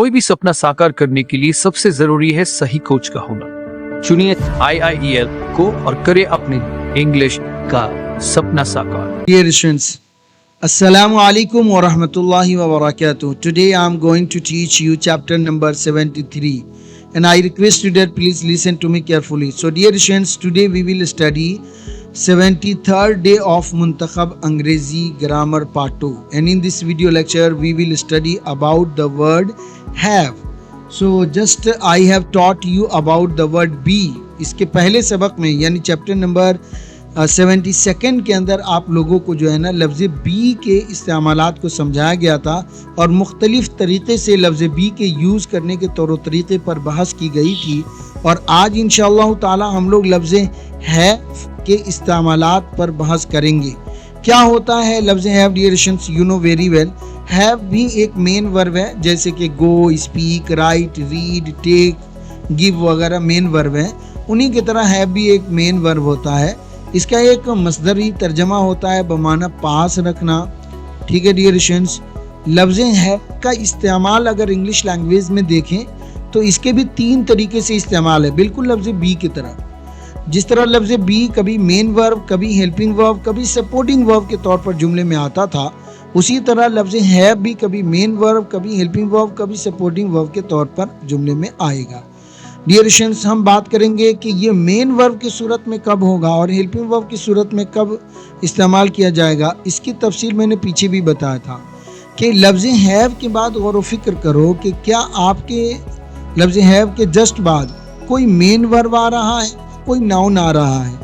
कोई भी सपना साकार करने के लिए सबसे जरूरी है सही कोच का होना। चुनिए IIEL को और करे अपने इंग्लिश का सपना साकार। Dear students, Assalamu alaikum wa rahmatullahi wa barakatuh. Today I am going to teach you chapter number 73 and I request you that please listen to me carefully. So dear students, today we will study 73rd day of Muntakhab Angrezi Grammar Part 2 and in this video lecture we will study about the word have. So just I have taught you about the word be. इसके पहले सबक में यानी chapter number 72 के अंदर आप लोगों को जो है ना लफ्ज़ बी के इस्तेमालात को समझाया गया था और मुख्तलिफ़ तरीक़े से लफ्ज़ बी के यूज़ करने के तौर तरीक़े पर बहस की गई थी। और आज इंशाअल्लाह ताला हम लोग लफ्ज़ हैव के इस्तेमालात पर बहस करेंगे। क्या होता है लफ्ज़ have dear students? You know very well, have भी एक मेन वर्ब है, जैसे कि go, speak, write, read, take, give वगैरह मेन वर्ब है। उन्हीं की तरह हैव भी एक मेन वर्ब होता है। इसका एक मसदरी तर्जमा होता है बमाना पास रखना। ठीक है डियर स्टूडेंट्स, लफ्ज़ हैव का इस्तेमाल अगर इंग्लिश लैंग्वेज में देखें तो इसके भी 3 तरीके से इस्तेमाल है, बिल्कुल लफ्ज़ बी की तरह। जिस तरह लफ्ज़ बी कभी मेन वर्ब, कभी हेल्पिंग वर्ब, कभी सपोर्टिंग वर्ब के तौर पर जुमले में आता था, उसी तरह लफ्ज़ हैव भी कभी मेन वर्ब, कभी हेल्पिंग वर्ब, कभी सपोर्टिंग वर्ब के तौर पर जुमले में आएगा। डियर स्टूडेंट्स, हम बात करेंगे कि ये मेन वर्ब की सूरत में कब होगा और हेल्पिंग वर्ब की सूरत में कब इस्तेमाल किया जाएगा। इसकी तफसील मैंने पीछे भी बताया था कि लफ्ज़ हैव के बाद गौर व फिक्र करो कि क्या आपके लफ्ज़ हैव के जस्ट बाद कोई मेन वर्ब आ रहा है, कोई नाउन आ रहा है।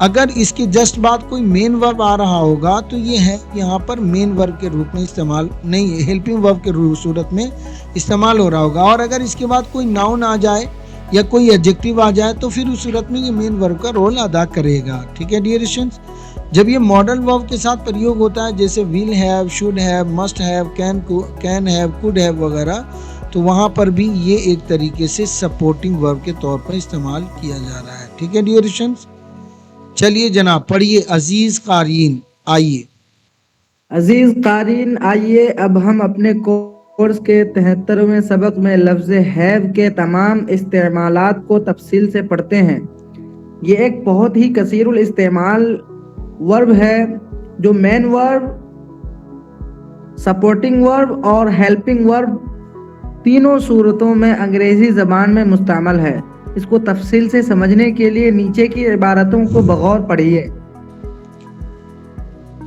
अगर इसके जस्ट बाद कोई मेन वर्ब आ रहा होगा तो ये है यहाँ पर मेन वर्ब के रूप में इस्तेमाल नहीं, हेल्पिंग वर्ब के सूरत में इस्तेमाल हो रहा होगा। और अगर इसके बाद कोई नाउन आ जाए या कोई एडजेक्टिव आ जाए तो फिर उस सूरत में ये मेन वर्ब का रोल अदा करेगा। ठीक है डियर स्टूडेंट्स, जब ये मॉडल वर्ब के साथ प्रयोग होता है जैसे will have, should have, must have, can have, could have वगैरह, तो वहाँ पर भी ये एक तरीके से सपोर्टिंग वर्ब के तौर पर इस्तेमाल किया जा रहा है। ठीक है डियर स्टूडेंट्स, चलिए जनाब पढ़िए। अजीज कारीन आइए। अजीज कारीन आइए, अब हम अपने कोर्स के 73वें सबक में लफ्ज़ हैव के तमाम इस्तेमालात को तफसील से पढ़ते हैं। ये एक बहुत ही कसीरुल इस्तेमाल वर्ब है जो मेन वर्ब, सपोर्टिंग वर्ब और हेल्पिंग वर्ब तीनों सूरतों में अंग्रेज़ी ज़बान में मुस्तअमल है। इसको तफसील से समझने के लिए नीचे की इबारतों को बगौर पढ़िए।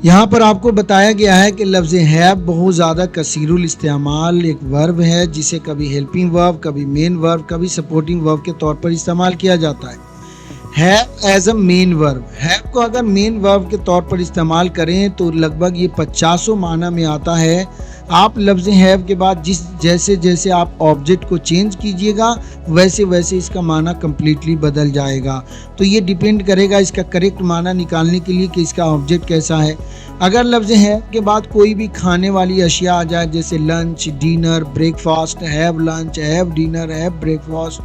यहाँ पर आपको बताया गया है कि लफ्ज़ हैव बहुत ज़्यादा कसीरुल इस्तेमाल एक वर्ब है जिसे कभी हेल्पिंग वर्ब, कभी मेन वर्ब, कभी सपोर्टिंग वर्ब के तौर पर इस्तेमाल किया जाता है। Have as a main verb, have को अगर मेन वर्ब के तौर पर इस्तेमाल करें तो लगभग ये 50 माना में आता है। आप लफ्ज़ हैव के बाद जैसे जैसे आप ऑब्जेक्ट को चेंज कीजिएगा वैसे वैसे इसका माना कम्प्लीटली बदल जाएगा। तो ये डिपेंड करेगा इसका करेक्ट माना निकालने के लिए कि इसका ऑब्जेक्ट कैसा है। अगर लफ्ज़ हैव के बाद कोई भी खाने वाली अशिया आ जाए जैसे lunch, dinner, breakfast, have lunch, have dinner, have breakfast,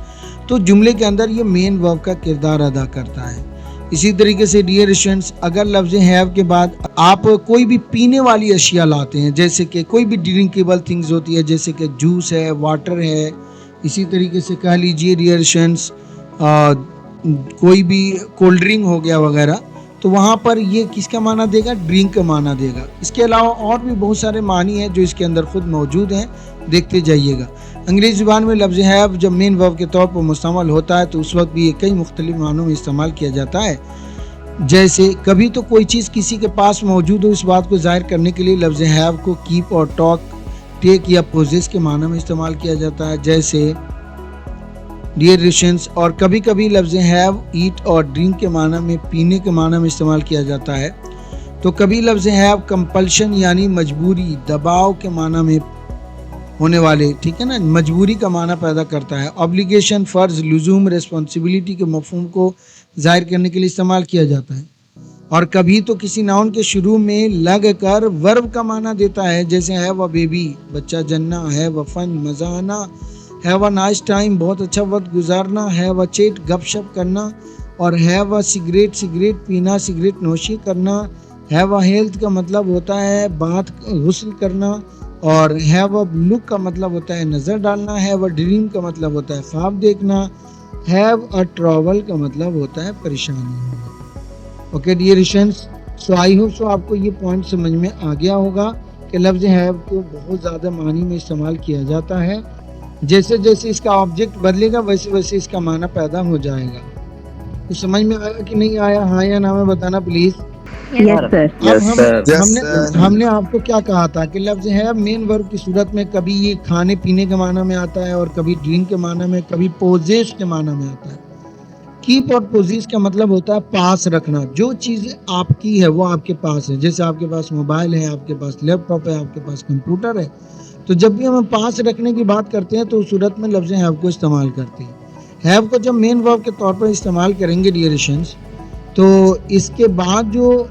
तो जुमले के अंदर ये मेन वर्ब का किरदार अदा करता है। इसी तरीके से डियर स्टूडेंट्स, अगर लफ्ज़ हैव के बाद आप कोई भी पीने वाली अशिया लाते हैं जैसे कि कोई भी ड्रिंकेबल थिंग्स होती है जैसे कि जूस है, वाटर है, इसी तरीके से कह लीजिए डियर स्टूडेंट्स कोई भी कोल्ड ड्रिंक हो गया वगैरह, तो वहाँ पर ये किसका माना देगा? ड्रिंक का माना देगा। इसके अलावा और भी बहुत सारे मानी हैं जो इसके अंदर खुद मौजूद हैं, देखते जाइएगा। अंग्रेज़ी ज़ुबान में लफ्ज़ हैव जब मेन वर्ब के तौर पर मुस्तमल होता है तो उस वक्त भी ये कई मुख्तलिफ मानों में इस्तेमाल किया जाता है। जैसे कभी तो कोई चीज़ किसी के पास मौजूद हो, इस बात को जाहिर करने के लिए लफ्ज़ हैव को कीप और टॉक, टेक या पोजेस के मानों में इस्तेमाल किया जाता है जैसे डियर स्टूडेंट्स। और कभी कभी लफ्ज़ हैव ईट और ड्रिंक के माना में, पीने के माना में इस्तेमाल किया जाता है। तो कभी लफ्ज़ हैव कंपल्शन यानी मजबूरी, दबाव के माना में होने वाले, ठीक है ना, मजबूरी का माना पैदा करता है। ऑब्लिगेशन, फ़र्ज़, लुज़ूम, रिस्पॉन्सिबिलिटी के मफ़हूम को ज़ाहिर करने के लिए इस्तेमाल किया जाता है। और कभी तो किसी नाउन के शुरू में लग कर वर्ब का माना देता है जैसे हैव अ बेबी, बच्चा जन्ना, हैव अ फन, मज़ा आना, हैव अ नाइस टाइम, बहुत अच्छा वक्त गुजारना, हैव अ चैट, गपशप करना, और हैव अ सिगरेट, सिगरेट पीना, सिगरेट नोशी करना। हैव अ हेल्थ का मतलब होता है बात, गुस्ल करना, और हैव अ लुक का मतलब होता है नज़र डालना, हैव अ ड्रीम का मतलब होता है ख्वाब देखना, हैव अ ट्रैवल का मतलब होता है परेशानी होना। Okay dear students, so I hope so आपको ये पॉइंट समझ में आ गया होगा कि लफ्ज़ हैव को बहुत ज़्यादा मानी में इस्तेमाल किया जाता है। जैसे जैसे इसका ऑब्जेक्ट बदलेगा वैसे वैसे इसका माना पैदा हो जाएगा। तो समझ में आया कि नहीं आया? हाँ या ना में बताना प्लीज़। Yes sir. अब हमने आपको क्या कहा था कि लफ्ज़ है मेन वर्ब की सूरत में कभी ये खाने पीने के माना में आता है और कभी ड्रिंक के माना में, कभी पोजेस के माना में आता है। कीप और पोजेस का मतलब होता है पास रखना, जो चीज़ आपकी है वो आपके पास है। जैसे आपके पास मोबाइल है, आपके पास लैपटॉप है, आपके पास कंप्यूटर है, तो जब भी हम पास रखने की बात करते हैं तो उस सूरत में लफ्ज़ हैव को इस्तेमाल करते हैं। हैव को जब मेन वर्ब के तौर पर इस्तेमाल करेंगे डियर स्टूडेंट्स, तो इसके बाद जो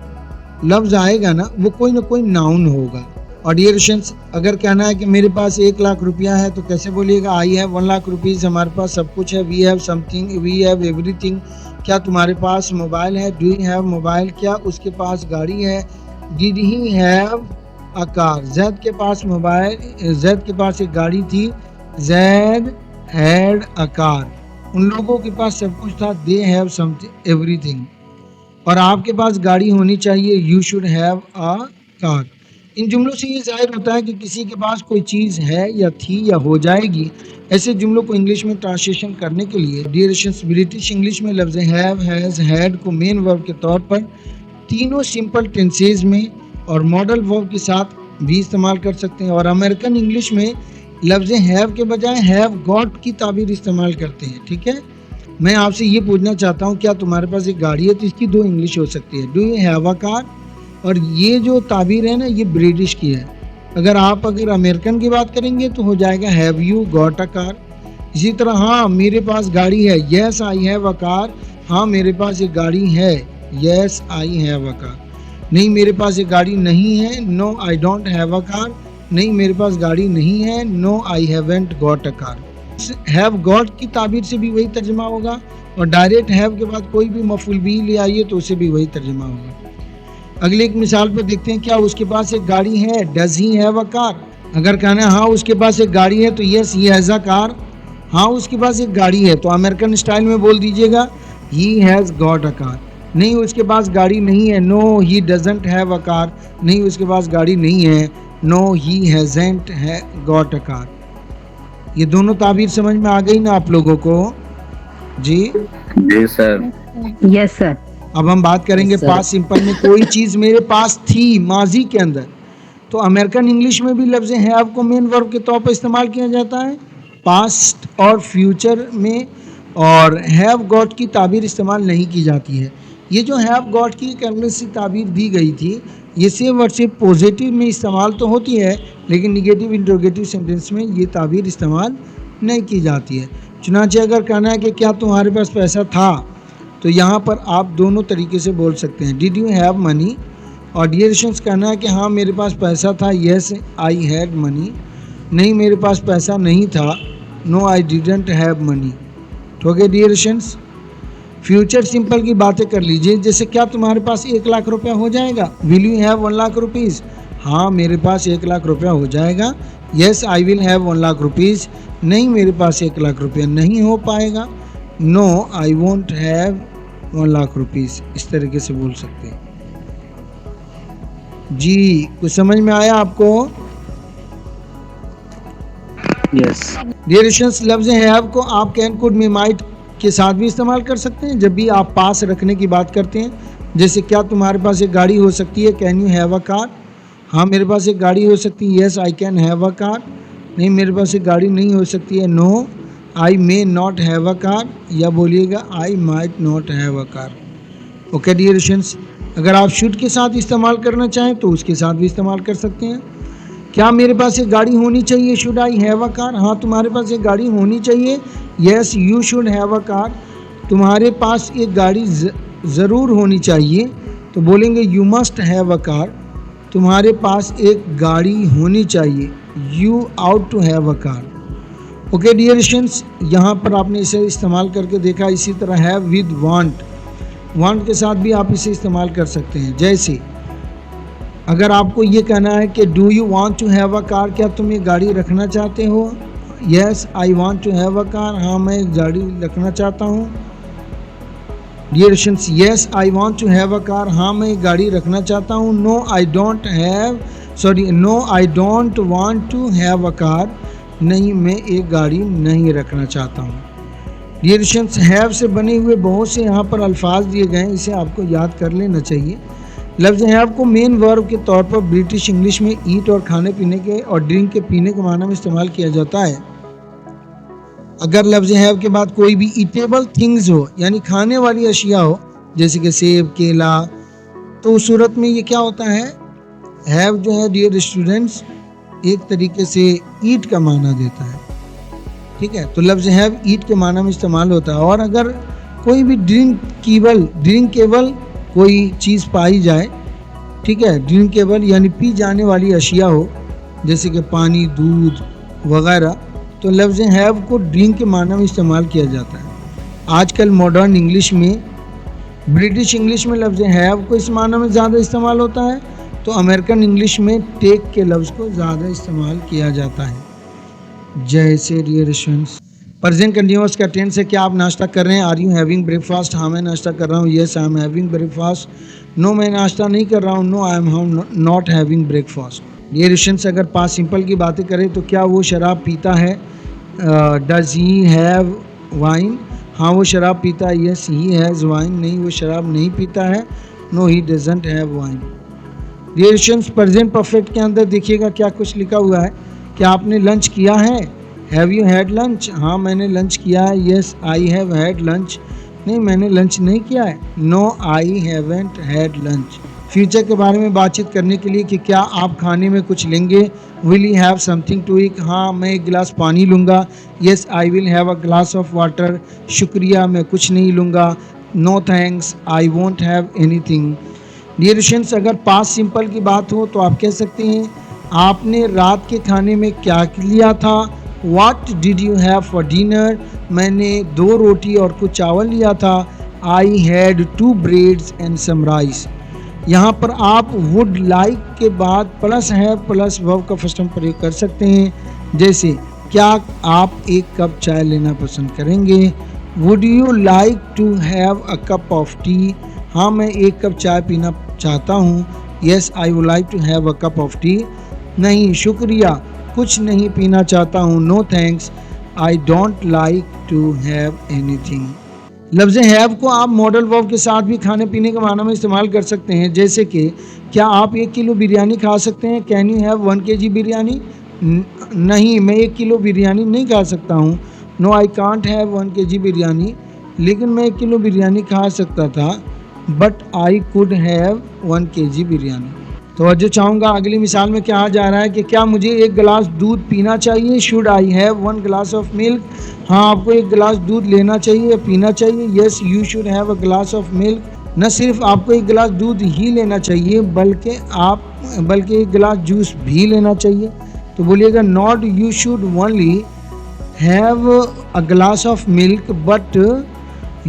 लफ्ज़ आएगा ना वो कोई ना कोई नाउन होगा। और डियर स्टूडेंट्स, अगर कहना है कि मेरे पास 1 लाख रुपया है तो कैसे बोलिएगा? I have 1 lakh rupees. हमारे पास सब कुछ है, we have something, we have everything. क्या तुम्हारे पास मोबाइल है? Do you have mobile. क्या उसके पास गाड़ी है? Did he have a car. Zaid के पास मोबाइल, जैद के पास एक गाड़ी थी, जैद हैड अ कार। उन लोगों के पास सब कुछ था, दे हैव समथिंग एवरीथिंग। और आपके पास गाड़ी होनी चाहिए, you should have a car. इन जुमलों से ये जाहिर होता है कि किसी के पास कोई चीज़ है या थी या हो जाएगी। ऐसे जुमलों को इंग्लिश में ट्रांसलेशन करने के लिए डियर स्टूडेंट्स, ब्रिटिश इंग्लिश में लफ्ज़ हैव, हैज़, हैड को मेन वर्ब के तौर पर तीनों सिंपल टेंसेज में और मॉडल वर्ब के साथ भी इस्तेमाल कर सकते हैं। और अमेरिकन इंग्लिश में लफ्ज़ हैव के बजाय हैव गॉट की ताबीर इस्तेमाल करते हैं। ठीक है, मैं आपसे ये पूछना चाहता हूँ, क्या तुम्हारे पास एक गाड़ी है? तो इसकी 2 इंग्लिश हो सकती है, do you have a car. और ये जो ताबीर है ना, ये ब्रिटिश की है। अगर अमेरिकन की बात करेंगे तो हो जाएगा have you got a car. इसी तरह हाँ मेरे पास गाड़ी है, yes I have a car. हाँ मेरे पास एक गाड़ी है, yes I have a car. नहीं मेरे पास एक गाड़ी नहीं है, no I don't have a car. नहीं मेरे पास गाड़ी नहीं है, no I haven't got a car. Have got की ताबीर से भी वही तर्जुमा होगा, और डायरेक्ट हैव के बाद कोई भी मफूल भी ले आइए तो उसे भी वही तर्जुमा होगा। अगली एक मिसाल पर देखते हैं, क्या उसके पास एक गाड़ी है? Does he have a car. अगर कहना है हाँ उसके पास एक गाड़ी है तो yes he has a car. हाँ उसके पास एक गाड़ी है तो अमेरिकन स्टाइल में बोल दीजिएगा he has got a car. नहीं उसके पास गाड़ी नहीं है, no he doesn't have a car. नहीं उसके पास गाड़ी नहीं है, no he hasn't got a car. ये दोनों ताबीर समझ में आ गई ना आप लोगों को? जी सर। Yes sir. अब हम बात करेंगे पास्ट सिंपल में। कोई चीज़ मेरे पास थी माजी के अंदर, तो अमेरिकन इंग्लिश में भी लफ्ज़ हैव को मेन वर्ब के तौर पर इस्तेमाल किया जाता है पास्ट और फ्यूचर में, और हैव गॉट की ताबीर इस्तेमाल नहीं की जाती है। ये जो हैव गॉट की एक अंग्रेजी सी ताबीर दी गई थी, ये सिर्फ और सिर्फ पॉजिटिव में इस्तेमाल तो होती है, लेकिन निगेटिव इंट्रोगेटिव सेंटेंस में ये ताबीर इस्तेमाल नहीं की जाती है। चुनांचे अगर कहना है कि क्या तुम्हारे पास पैसा था, तो यहाँ पर आप दोनों तरीके से बोल सकते हैं, डिड यू हैव मनी। और डियर स्टूडेंट्स कहना है कि हाँ मेरे पास पैसा था, येस आई हैड मनी। नहीं मेरे पास पैसा नहीं था, no I didn't have money. ठीक है डियर स्टूडेंट्स, फ्यूचर सिंपल की बातें कर लीजिए। जैसे क्या तुम्हारे पास 1 लाख रुपया हो जाएगा? Will you have 1 lakh rupees. हाँ मेरे पास 1 लाख रुपया हो जाएगा, yes I will have 1 lakh rupees. नहीं मेरे पास 1 लाख रुपया नहीं हो पाएगा, no I won't have 1 lakh rupees. इस तरीके से बोल सकते हैं। जी कुछ समझ में आया आपको? यस। डियर स्टूडेंट्स, लफ्ज़ हैव को आप कैन, कुड, मे, माइट के साथ भी इस्तेमाल कर सकते हैं जब भी आप पास रखने की बात करते हैं। जैसे क्या तुम्हारे पास एक गाड़ी हो सकती है? Can you have a car. हाँ मेरे पास एक गाड़ी हो सकती है, yes I can have a car. नहीं मेरे पास एक गाड़ी नहीं हो सकती है, no I may not have a car. या बोलिएगा I might not have a car. Okay dear students, अगर आप शुड के साथ इस्तेमाल करना चाहें तो उसके साथ भी इस्तेमाल कर सकते हैं। क्या मेरे पास एक गाड़ी होनी चाहिए? Should I have a car. हाँ तुम्हारे पास एक गाड़ी होनी चाहिए, yes you should have a car. तुम्हारे पास एक गाड़ी ज़रूर होनी चाहिए, तो बोलेंगे you must have a car. तुम्हारे पास एक गाड़ी होनी चाहिए, you ought to have a car. Okay dear students, यहाँ पर आपने इसे इस्तेमाल करके देखा। इसी तरह हैव विद वांट, वांट के साथ भी आप इसे इस्तेमाल कर सकते हैं। जैसे अगर आपको ये कहना है कि do you want to have a car, क्या तुम ये गाड़ी रखना चाहते हो? Yes I want to have a car, हाँ मैं गाड़ी रखना चाहता हूँ। Dear students, yes I want to have a car, हाँ मैं गाड़ी रखना चाहता हूँ। No I don't want to have a car, नहीं मैं एक गाड़ी नहीं रखना चाहता हूँ। डियर स्टूडेंट्स, हैव से बने हुए बहुत से यहाँ पर अल्फाज दिए गए हैं, इसे आपको याद कर लेना चाहिए। लफ्ज़ हैव को मेन वर्ब के तौर पर ब्रिटिश इंग्लिश में ईट और खाने पीने के और ड्रिंक के पीने के माना में इस्तेमाल किया जाता है। अगर लफ्ज़ हैव के बाद कोई भी ईटेबल थिंग्स हो, यानी खाने वाली अशिया हो, जैसे कि सेब, केला, तो उस सूरत में ये क्या होता है? हैव जो है डियर स्टूडेंट्स एक तरीके से ईट का माना देता है। ठीक है, तो लफ्ज़ हैव ईट के माना में इस्तेमाल होता है। और अगर कोई भी ड्रिंकेबल कोई चीज़ पाई जाए, ठीक है, ड्रिंकेबल यानी पी जाने वाली अशिया हो, जैसे कि पानी, दूध वगैरह, तो लफ्ज़ हैव को ड्रिंक के माना में इस्तेमाल किया जाता है। आजकल मॉडर्न इंग्लिश में, ब्रिटिश इंग्लिश में लफ्ज़ हैव को इस माना में ज़्यादा इस्तेमाल होता है, तो अमेरिकन इंग्लिश में टेक के लफ्ज़ को ज़्यादा इस्तेमाल किया जाता है। जैसे डियर स्टूडेंट्स, प्रेजेंट कंटिन्यूअस का टेंस है, क्या आप नाश्ता कर रहे हैं? आर यू हैविंग ब्रेकफास्ट, हाँ मैं नाश्ता कर रहा हूँ। Yes I am having breakfast. नो मैं नाश्ता नहीं कर रहा हूँ। No I am not having breakfast. Dear students, अगर पास्ट सिंपल की बातें करें तो क्या वो शराब पीता है? डज ही हैव वाइन, हाँ वो शराब पीता है। येस ही हैज़ वाइन, नहीं वो शराब नहीं पीता है। No he doesn't have wine. Dear students, present perfect के अंदर देखिएगा क्या कुछ लिखा हुआ है। क्या आपने लंच किया है? हैव यू हैड लंच, हाँ मैंने लंच किया है। Yes I have had lunch, नहीं मैंने लंच नहीं किया है। No I haven't had lunch. Future के बारे में बातचीत करने के लिए कि क्या आप खाने में कुछ लेंगे? Will you have something to eat, हाँ मैं एक गिलास पानी लूँगा। Yes I will have a glass of water, शुक्रिया मैं कुछ नहीं लूँगा। No thanks I won't have anything. Dear students, अगर पास्ट सिंपल की बात हो तो आप कह सकते हैं आपने रात के खाने में क्या लिया था? What did you have for dinner? मैंने 2 रोटी और कुछ चावल लिया था। I had 2 breads and some rice। यहाँ पर आप would like के बाद प्लस है प्लस verb का फर्स्ट फॉर्म प्रयोग कर सकते हैं। जैसे क्या आप एक कप चाय लेना पसंद करेंगे? Would you like to have a cup of tea? हाँ मैं एक कप चाय पीना चाहता हूँ। Yes I would like to have a cup of tea। नहीं शुक्रिया कुछ नहीं पीना चाहता हूँ। No thanks I don't like to have anything. लफ्ज़ हैव को आप मॉडल वर्ब के साथ भी खाने पीने के माना में इस्तेमाल कर सकते हैं। जैसे कि क्या आप 1 किलो बिरयानी खा सकते हैं? Can you have 1 kg biryani, नहीं मैं 1 किलो बिरयानी नहीं खा सकता हूँ। No I can't have 1 kg biryani, लेकिन मैं 1 किलो बिरयानी खा सकता था। But I could have 1 kg biryani. तो जो चाहूँगा अगली मिसाल में क्या जा रहा है कि क्या मुझे 1 गिलास दूध पीना चाहिए? Should I have 1 glass of milk, हाँ आपको 1 गिलास दूध लेना चाहिए या पीना चाहिए। Yes you should have a glass of milk. न सिर्फ आपको 1 गिलास दूध ही लेना चाहिए बल्कि 1 गिलास जूस भी लेना चाहिए। तो बोलिएगा not you should only have a glass of milk but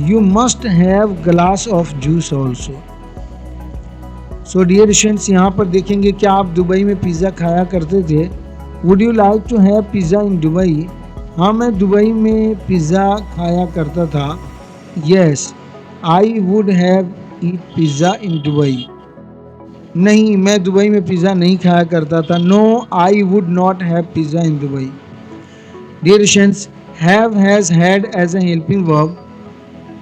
you must have glass of juice also. So dear students, यहाँ पर देखेंगे क्या आप दुबई में पिज़्ज़ा खाया करते थे? Would you like to have pizza in Dubai, हाँ मैं दुबई में पिज़्ज़ा खाया करता था। Yes I would have eat pizza in Dubai, नहीं मैं दुबई में पिज़्ज़ा नहीं खाया करता था। No I would not have pizza in Dubai. Dear students, have has had as a helping verb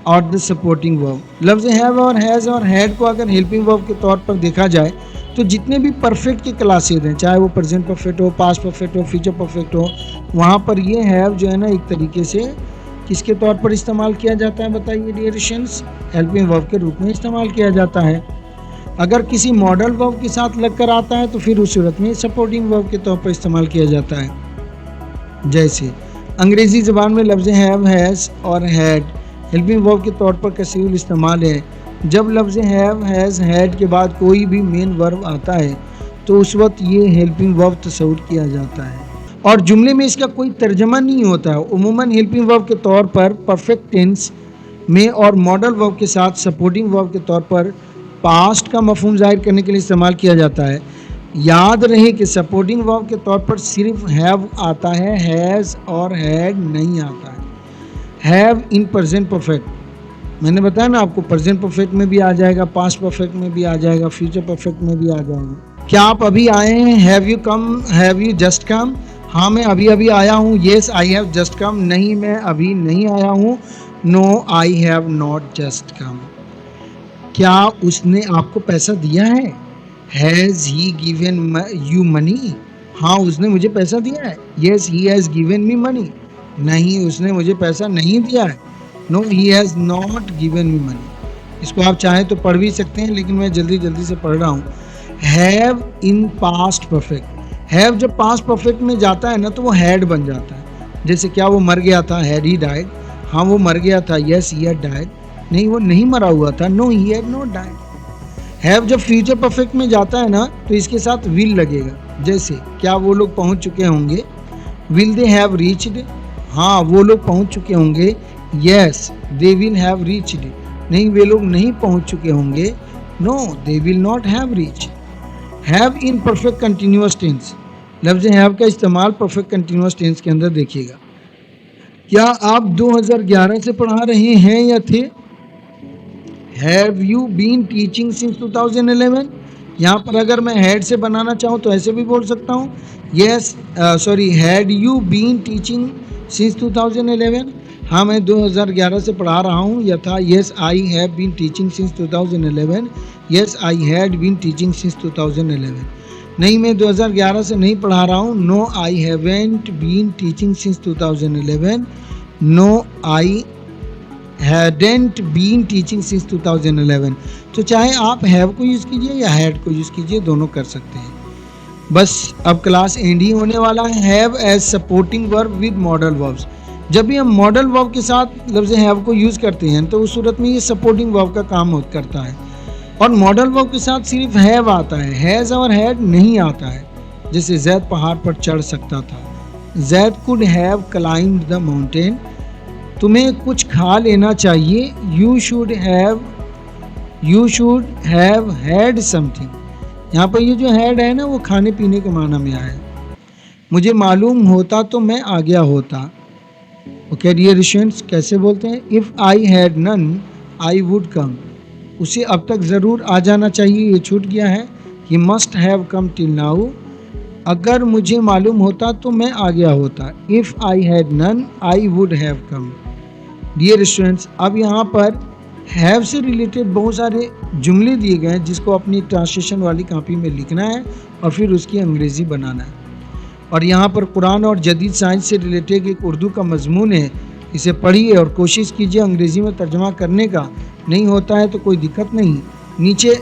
और द सपोर्टिंग वर्ब। लफ्ज़ हैव और हैज़ और हैड को अगर हेल्पिंग वर्ब के तौर पर देखा जाए तो जितने भी परफेक्ट के क्लासेज हैं, चाहे वो प्रेजेंट परफेक्ट हो, पास्ट परफेक्ट हो, फ्यूचर परफेक्ट हो, वहाँ पर ये हैव जो है ना एक तरीके से किसके तौर पर इस्तेमाल किया जाता है बताइए डियर स्टूडेंट्स? हेल्पिंग वर्ब के रूप में इस्तेमाल किया जाता है। अगर किसी मॉडल वर्ब के साथ लगकर आता है तो फिर उस सूरत में सपोर्टिंग वर्ब के तौर पर इस्तेमाल किया जाता है। जैसे अंग्रेज़ी ज़बान में लफ्ज़ हैव, हैज़ और हैड हेल्पिंग वर्ब के तौर पर कसीर इस्तेमाल है। जब लफ्ज़ हैव, हैज़, हैड के बाद कोई भी मेन वर्ब आता है तो उस वक्त ये हेल्पिंग वर्ब तस्वुर किया जाता है और जुमले में इसका कोई तर्जमा नहीं होता है। उमूमन हेल्पिंग वर्ब के तौर पर परफेक्ट टेंस में और मॉडल वर्ब के साथ सपोर्टिंग वर्ब के तौर पर पास्ट का मफहूम जाहिर करने के लिए इस्तेमाल किया जाता है। याद रहे कि सपोर्टिंग वर्ब के तौर पर सिर्फ हैव आता है, हैज़ और हैड नहीं आता है। हैव इन प्रेजेंट परफेक्ट, मैंने बताया ना आपको, प्रेजेंट परफेक्ट में भी आ जाएगा, पास्ट परफेक्ट में भी आ जाएगा, फ्यूचर परफेक्ट में भी आ जाएगा। क्या आप अभी आए हैं? Have you come, have you just come? हाँ मैं अभी अभी आया हूँ। Yes I have just come. नहीं मैं अभी नहीं आया हूँ। No I have not just come. क्या उसने आपको पैसा दिया है? Has he given you money? हाँ उसने मुझे पैसा दिया है। Yes he has given me money. नहीं उसने मुझे पैसा नहीं दिया है। No he has not given me money. इसको आप चाहें तो पढ़ भी सकते हैं, लेकिन मैं जल्दी जल्दी से पढ़ रहा हूँ। Have in past perfect, have जब पास्ट परफेक्ट में जाता है ना तो वो हैड बन जाता है। जैसे क्या वो मर गया था? Had he died. हाँ वो मर गया था। Yes he had died. नहीं वो नहीं मरा हुआ था। No he had not died. Have जब फ्यूचर परफेक्ट में जाता है ना तो इसके साथ विल लगेगा। जैसे क्या वो लोग पहुंच चुके होंगे? Will they have reached? हाँ वो लोग पहुंच चुके होंगे। Yes they will have reached. नहीं वे लोग नहीं पहुंच चुके होंगे। No they will not have reached. Have in perfect continuous tense, लफ्ज़ हैव का इस्तेमाल परफेक्ट कंटिन्यूअस टेंस के अंदर देखिएगा। क्या आप 2011 से पढ़ा रहे हैं या थे? Have you been teaching since 2011? यहाँ पर अगर मैं हैड से बनाना चाहूँ तो ऐसे भी बोल सकता हूँ। Yes sorry had you been teaching since 2011? हाँ मैं 2011 से पढ़ा रहा हूँ। यथा yes I have been teaching since 2011। Yes I had been teaching since 2011। नहीं मैं 2011 से नहीं पढ़ा रहा हूँ। No I haven't been teaching since 2011। No I hadn't been teaching since 2011। तो चाहे आप हैव को यूज़ कीजिए या हैड को यूज़ कीजिए, दोनों कर सकते हैं। बस अब क्लास एंड ही होने वाला है। Have as supporting verb with modal verbs, जब भी हम मॉडल वर्ब के साथ लफ्ज़ हैव को यूज़ करते हैं तो उस सूरत में ये सपोर्टिंग वर्ब का काम करता है। और मॉडल वर्ब के साथ सिर्फ हैव आता है, हैज़ और हैड नहीं आता है। जैसे जैद पहाड़ पर चढ़ सकता था। Zaid could have climbed the mountain. तुम्हें कुछ खा लेना चाहिए। You should have had something. यहाँ पर ये जो हैड है ना वो खाने पीने के माना में आया है। मुझे मालूम होता तो मैं आ गया होता। ओके डियर स्टूडेंट्स, कैसे बोलते हैं? If I had known I would come. उसे अब तक ज़रूर आ जाना चाहिए, ये छूट गया है। He must have come till now. अगर मुझे मालूम होता तो मैं आ गया होता। If I had known I would have come. Dear students, अब यहाँ पर हैव से रिलेटेड बहुत सारे जुमले दिए गए हैं जिसको अपनी ट्रांसलेशन वाली कॉपी में लिखना है और फिर उसकी अंग्रेज़ी बनाना है। और यहाँ पर कुरान और जदीद साइंस से रिलेटेड एक उर्दू का मजमून है, इसे पढ़िए और कोशिश कीजिए अंग्रेज़ी में तर्जमा करने का। नहीं होता है तो कोई दिक्कत नहीं। नीचे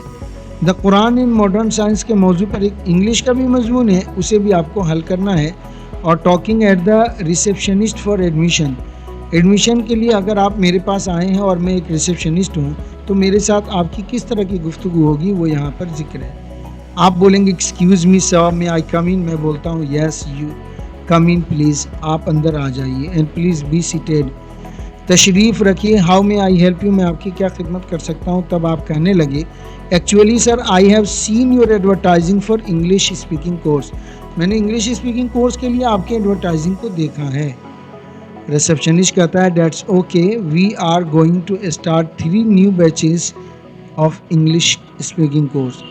the Quran in modern science के मौजू पर एक इंग्लिश का भी मजमून है, उसे भी आपको हल करना है। और talking at the receptionist for admission, admission के लिए अगर आप मेरे पास आए हैं और मैं एक रिसेप्शनिस्ट हूँ तो मेरे साथ आपकी किस तरह की गुफ्तगू होगी वो यहाँ पर जिक्र है। आप बोलेंगे एक्सक्यूज़ मी सर, मे आई कम इन? मैं बोलता हूँ yes you come in please, आप अंदर आ जाइए। एंड प्लीज़ बी सीटेड, तशरीफ़ रखिए। How may I help you, मैं आपकी क्या खिदमत कर सकता हूँ? तब आप कहने लगे actually sir I have seen your advertising for English speaking course. मैंने इंग्लिश स्पीकिंग कोर्स के लिए आपके एडवर्टाइजिंग को देखा है। रिसेप्शनिस्ट कहता है that's okay, we are going to start 3 new batches of English speaking course.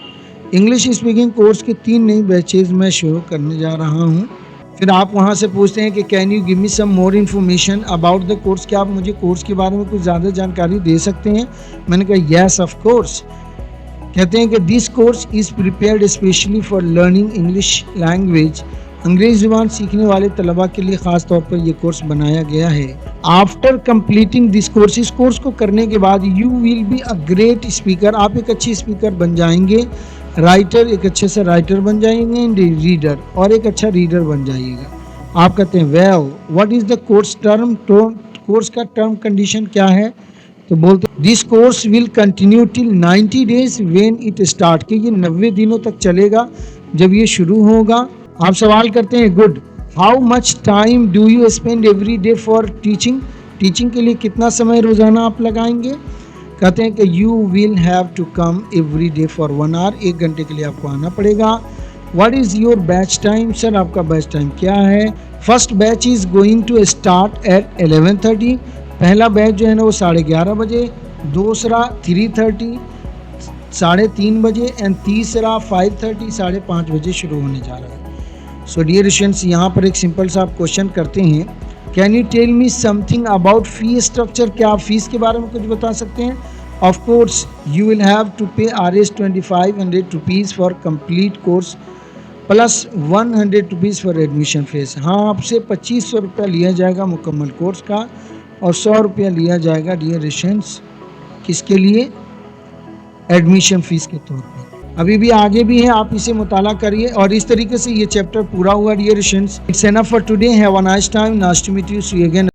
English speaking course के 3 नई बैचेज मैं शुरू करने जा रहा हूँ। फिर आप वहाँ से पूछते हैं कि can you give me some more information about the course, क्या आप मुझे कोर्स के बारे में कुछ ज़्यादा जानकारी दे सकते हैं? मैंने कहा येस ऑफ कोर्स। कहते हैं कि this course is prepared specially for learning English language. अंग्रेज़ी ज़ुबान सीखने वाले तलबा के लिए ख़ास तौर पर यह कोर्स बनाया गया है। आफ्टर कंप्लीटिंग दिस कोर्स, इस कोर्स को करने के बाद you will be a great speaker, आप एक अच्छी स्पीकर बन जाएंगे। राइटर, एक अच्छे से राइटर बन जाएंगे। एंड रीडर, और एक अच्छा रीडर बन जाइएगा। आप कहते हैं well what is the course term, course का टर्म कंडीशन क्या है? तो बोलते this course will continue till 90 days when it start, कि ये 90 दिनों तक चलेगा जब ये शुरू होगा। आप सवाल करते हैं good, how much time do you spend every day for teaching, teaching के लिए कितना समय रोज़ाना आप लगाएंगे? कहते हैं कि you will have to come every day for 1 hour, 1 घंटे के लिए आपको आना पड़ेगा। What is your batch time, sir आपका बैच टाइम क्या है? First batch is going to start at 11:30, पहला बैच जो है ना वो 11:30 बजे, दूसरा 3:30 3:30 बजे एंड तीसरा 5:30 5:30 बजे शुरू होने जा रहा है। सो डियर स्टूडेंट्स, यहाँ पर एक सिंपल सा आप क्वेश्चन करते हैं, can you tell me something about fee structure, क्या आप फीस के बारे में कुछ बता सकते हैं? Of course you will have to pay RS 2500 rupees for complete course plus 100 rupees for admission fees. हाँ, आपसे 2500 रुपया लिया जाएगा मुकम्मल कोर्स का और 100 रुपया लिया जाएगा डियर स्टूडेंट्स किसके लिए? एडमिशन फीस के तौर पर। अभी भी आगे भी है, आप इसे मुताला करिए और इस तरीके से ये चैप्टर पूरा हुआ dear students. It's enough for today, have a nice time, nice to meet you, see you again.